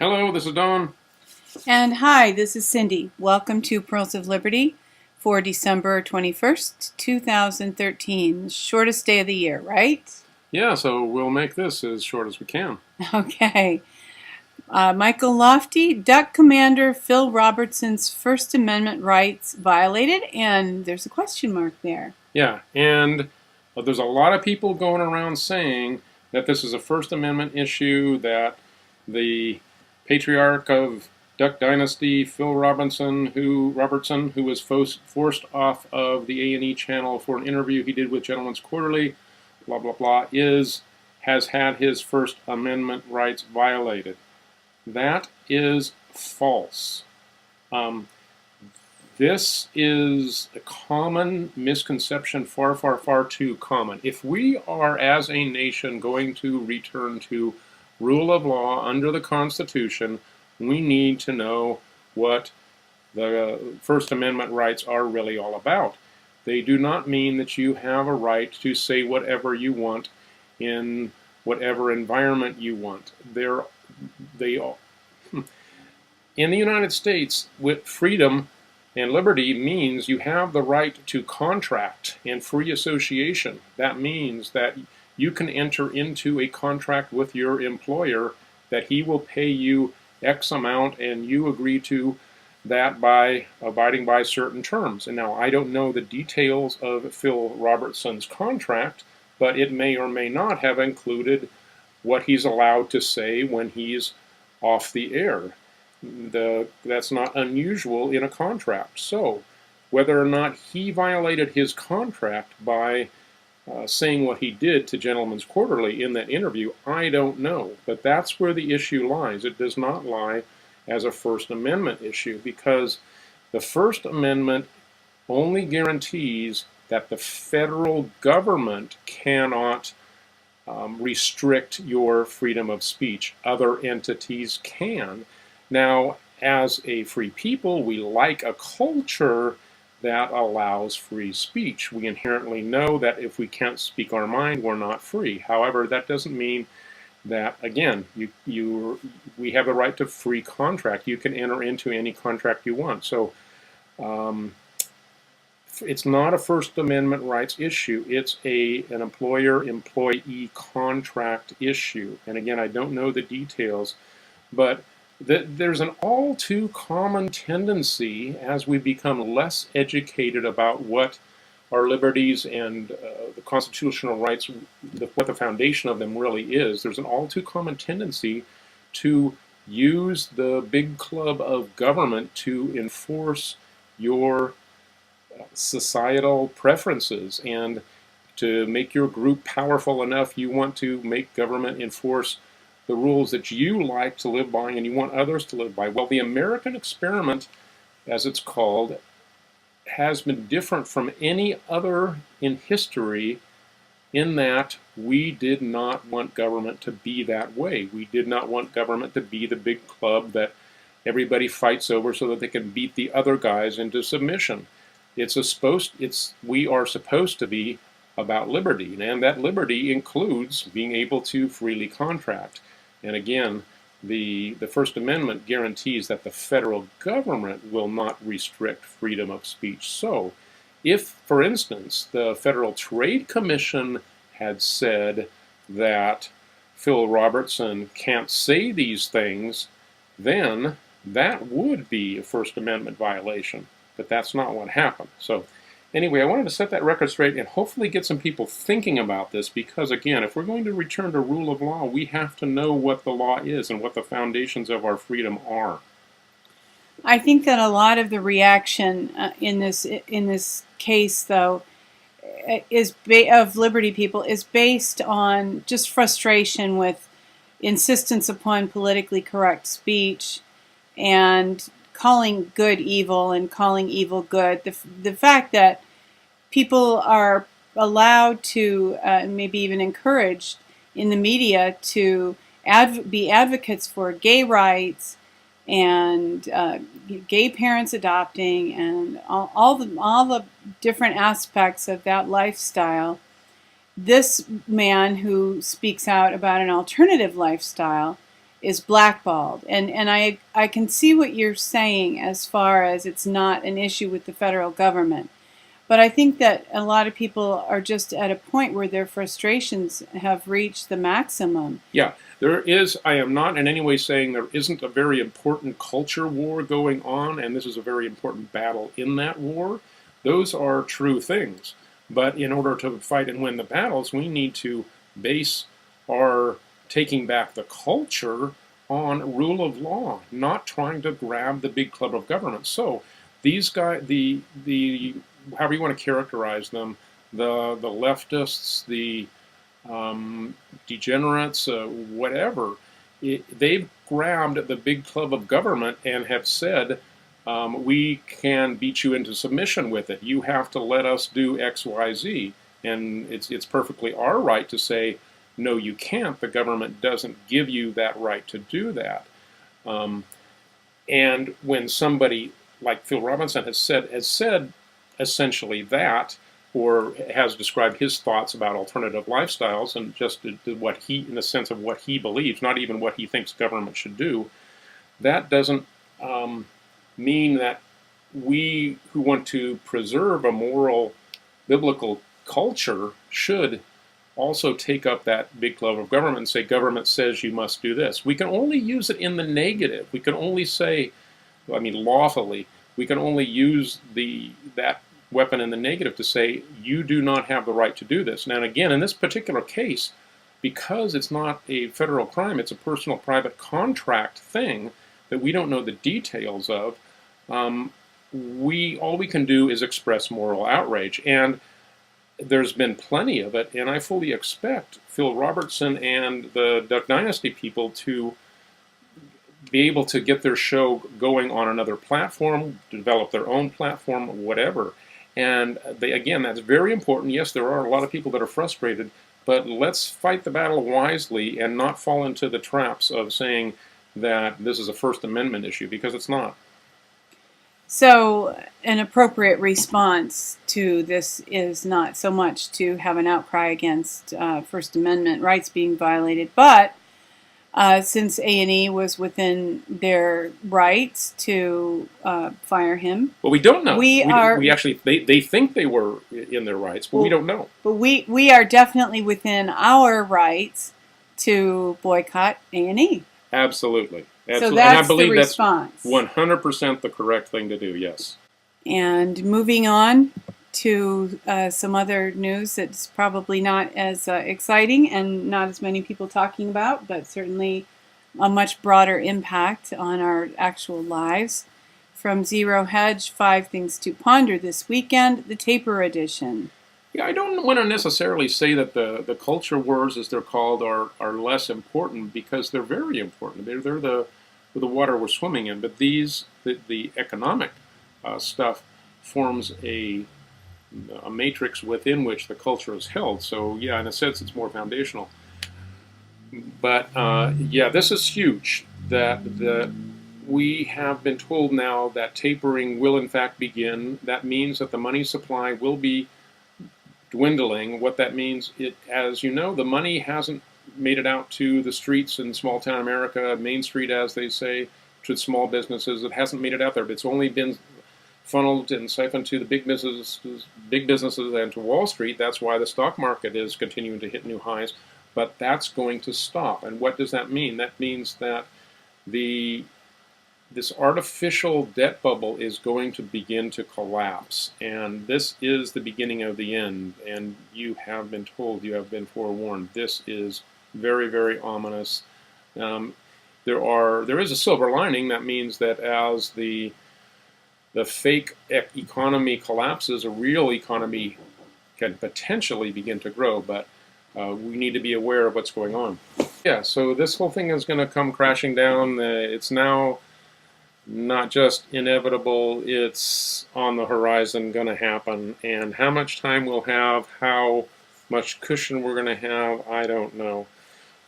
Hello, this is Don. And hi, this is Cindy. Welcome to Pearls of Liberty for December 21st, 2013. Shortest day of the year, right? Yeah, so we'll make this as short as we can. Okay. Michael Lotfi, Duck Commander Phil Robertson's First Amendment rights violated, and there's a question mark there. Yeah, and there's a lot of people going around saying that this is a First Amendment issue, that the patriarch of Duck Dynasty, Phil Robertson, who was forced off of the A&E channel for an interview he did with Gentleman's Quarterly, blah, blah, blah, has had his First Amendment rights violated. That is false. This is a common misconception, far, far, far too common. If we are, as a nation, going to return to rule of law under the Constitution, we need to know what the First Amendment rights are really all about. They do not mean that you have a right to say whatever you want in whatever environment you want. In the United States, with freedom and liberty means you have the right to contract and free association. That means that you can enter into a contract with your employer that he will pay you X amount and you agree to that by abiding by certain terms. And now I don't know the details of Phil Robertson's contract, but it may or may not have included what he's allowed to say when he's off the air. That's not unusual in a contract. So whether or not he violated his contract by saying what he did to Gentleman's Quarterly in that interview, I don't know. But that's where the issue lies. It does not lie as a First Amendment issue, because the First Amendment only guarantees that the federal government cannot restrict your freedom of speech. Other entities can. Now, as a free people, we like a culture that allows free speech. We inherently know that if we can't speak our mind, we're not free. However, that doesn't mean that, again, we have the right to free contract. You can enter into any contract you want. So it's not a First Amendment rights issue. It's an employer-employee contract issue. And again, I don't know the details, but there's an all too common tendency as we become less educated about what our liberties and the constitutional rights, what the foundation of them really is. There's an all too common tendency to use the big club of government to enforce your societal preferences, and to make your group powerful enough, you want to make government enforce the rules that you like to live by and you want others to live by. Well, the American experiment, as it's called, has been different from any other in history in that we did not want government to be that way. We did not want government to be the big club that everybody fights over so that they can beat the other guys into submission. We are supposed to be about liberty, and that liberty includes being able to freely contract. And again, the First Amendment guarantees that the federal government will not restrict freedom of speech. So if, for instance, the Federal Trade Commission had said that Phil Robertson can't say these things, then that would be a First Amendment violation. But that's not what happened. So anyway, I wanted to set that record straight and hopefully get some people thinking about this, because again, if we're going to return to rule of law, we have to know what the law is and what the foundations of our freedom are. I think that a lot of the reaction in this case, though, of Liberty people is based on just frustration with insistence upon politically correct speech and calling good evil and calling evil good. The fact that people are allowed to, maybe even encouraged in the media, to be advocates for gay rights and gay parents adopting and all the different aspects of that lifestyle. This man who speaks out about an alternative lifestyle is blackballed. And I can see what you're saying as far as it's not an issue with the federal government. But I think that a lot of people are just at a point where their frustrations have reached the maximum. Yeah, there is. I am not in any way saying there isn't a very important culture war going on, and this is a very important battle in that war. Those are true things. But in order to fight and win the battles, we need to base our taking back the culture on rule of law, not trying to grab the big club of government. So these guys, the however you want to characterize them, the leftists, the degenerates, whatever, they've grabbed the big club of government and have said, we can beat you into submission with it. You have to let us do X, Y, Z. And it's perfectly our right to say, no, you can't. The government doesn't give you that right to do that. And when somebody like Phil Robertson has said essentially that, or has described his thoughts about alternative lifestyles and just what he, in the sense of what he believes, not even what he thinks government should do, that doesn't mean that we who want to preserve a moral, biblical culture should also take up that big club of government and say, government says you must do this. We can only use it in the negative. We can only say, I mean, lawfully, we can only use that weapon in the negative to say, you do not have the right to do this. Now, again, in this particular case, because it's not a federal crime, it's a personal private contract thing that we don't know the details of, all we can do is express moral outrage. And there's been plenty of it, and I fully expect Phil Robertson and the Duck Dynasty people to be able to get their show going on another platform, develop their own platform, whatever. And again, that's very important. Yes, there are a lot of people that are frustrated, but let's fight the battle wisely and not fall into the traps of saying that this is a First Amendment issue, because it's not. So an appropriate response to this is not so much to have an outcry against First Amendment rights being violated, but since A&E was within their rights to fire him. Well, we don't know. We actually, they think they were in their rights, but we don't know. But we are definitely within our rights to boycott A&E. Absolutely. So that's and I believe the response. That's 100% the correct thing to do, yes. And moving on to some other news that's probably not as exciting and not as many people talking about, but certainly a much broader impact on our actual lives. From Zero Hedge, 5 Things to Ponder this weekend, the Taper edition. Yeah, I don't want to necessarily say that the culture wars, as they're called, are less important, because they're very important. They're the water we're swimming in. But the economic stuff forms a matrix within which the culture is held. So yeah, in a sense, it's more foundational. But yeah, this is huge. That we have been told now that tapering will in fact begin. That means that the money supply will be dwindling. What that means, as you know, the money hasn't made it out to the streets in small town America, Main Street, as they say, to small businesses. It hasn't made it out there. It's only been funneled and siphoned to the big businesses and to Wall Street. That's why the stock market is continuing to hit new highs. But that's going to stop. And what does that mean? That means that this artificial debt bubble is going to begin to collapse. And this is the beginning of the end. And you have been told, you have been forewarned. This is very, very ominous. There is a silver lining. That means that as the fake economy collapses, a real economy can potentially begin to grow. But we need to be aware of what's going on. Yeah, so this whole thing is going to come crashing down. It's now not just inevitable, it's on the horizon, going to happen. And how much time we'll have, how much cushion we're going to have, I don't know.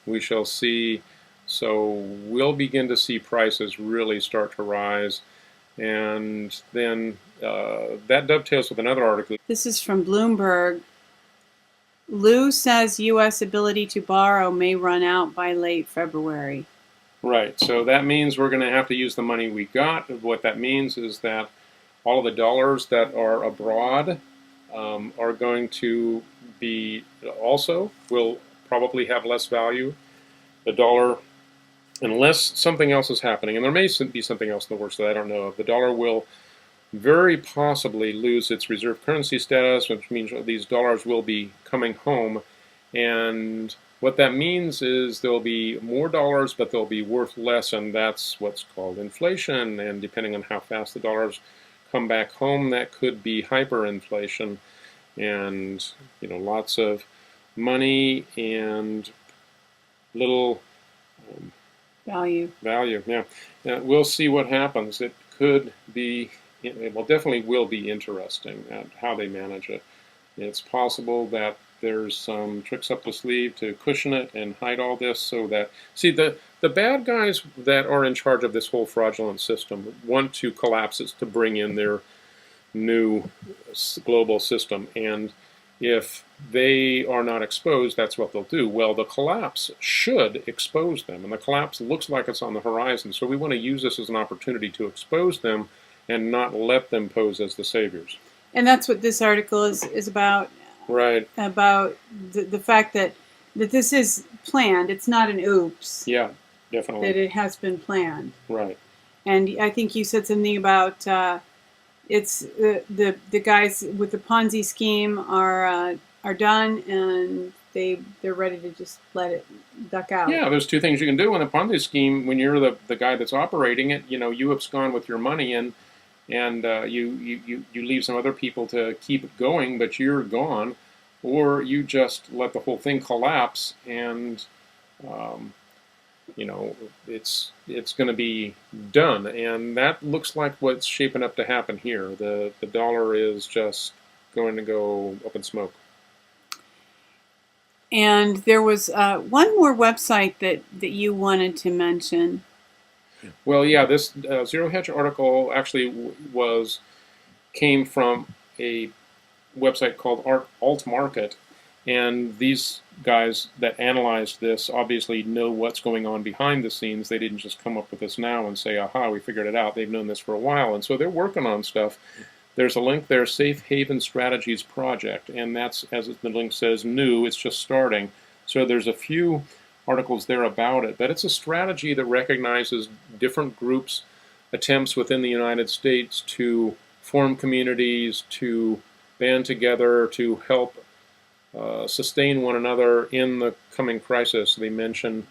We shall see. So we'll begin to see prices really start to rise. And then that dovetails with another article. This is from Bloomberg. Lou says U.S. ability to borrow may run out by late February. Right. So that means we're going to have to use the money we got. What that means is that all of the dollars that are abroad are going to be also will probably have less value. The dollar, unless something else is happening, and there may be something else in the works that I don't know of, the dollar will very possibly lose its reserve currency status, which means these dollars will be coming home. And what that means is there'll be more dollars, but they'll be worth less, and that's what's called inflation. And depending on how fast the dollars come back home, that could be hyperinflation. And lots of money and little value. Yeah. We'll see what happens. It could be, well, definitely will be interesting at how they manage it. It's possible that there's some tricks up the sleeve to cushion it and hide all this so that, see, the bad guys that are in charge of this whole fraudulent system want to collapse it to bring in their new global system. And if they are not exposed, that's what they'll do. Well, the collapse should expose them, and the collapse looks like it's on the horizon. So we want to use this as an opportunity to expose them and not let them pose as the saviors. And that's what this article is about. Right. About the fact that this is planned. It's not an oops. Yeah, definitely. That it has been planned. Right. And I think you said something about it's the guys with the Ponzi scheme are done, and they're ready to just let it duck out. Yeah, there's two things you can do in a Ponzi scheme. When you're the guy that's operating it, you abscond with your money and you leave some other people to keep it going, but you're gone, or you just let the whole thing collapse, and it's going to be done. And that looks like what's shaping up to happen here. The dollar is just going to go up in smoke. And there was one more website that you wanted to mention. Well, yeah, this Zero Hedge article actually came from a website called Alt Market, and these guys that analyzed this obviously know what's going on behind the scenes. They didn't just come up with this now and say, aha, we figured it out. They've known this for a while, and so they're working on stuff. There's a link there, Safe Haven Strategies Project, and that's, as the link says, new. It's just starting. So there's a few articles there about it, but it's a strategy that recognizes different groups' attempts within the United States to form communities, to band together, to help sustain one another in the coming crisis. They mention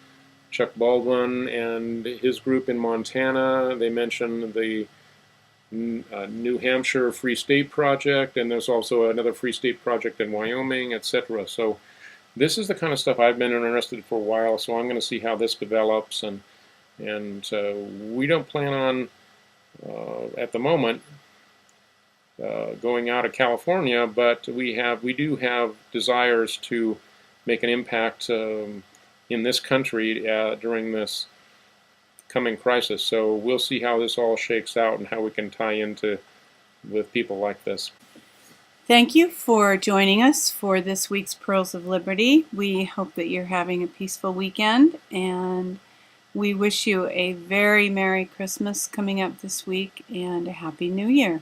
Chuck Baldwin and his group in Montana. They mention the New Hampshire Free State Project, and there's also another Free State Project in Wyoming, etc. So this is the kind of stuff I've been interested in for a while, so I'm going to see how this develops, and we don't plan on, at the moment, going out of California, but we do have desires to make an impact in this country during this coming crisis. So we'll see how this all shakes out and how we can tie into with people like this. Thank you for joining us for this week's Pearls of Liberty. We hope that you're having a peaceful weekend, and we wish you a very Merry Christmas coming up this week and a Happy New Year.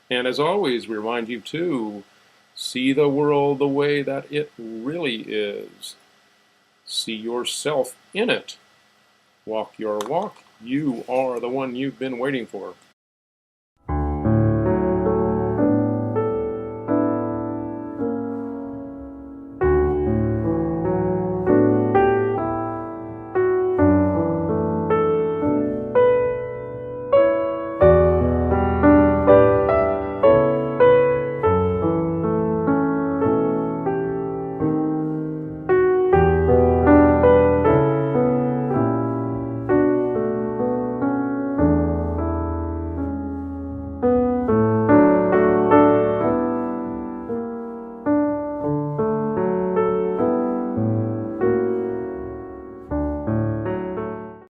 And as always, we remind you to see the world the way that it really is. See yourself in it. Walk your walk. You are the one you've been waiting for.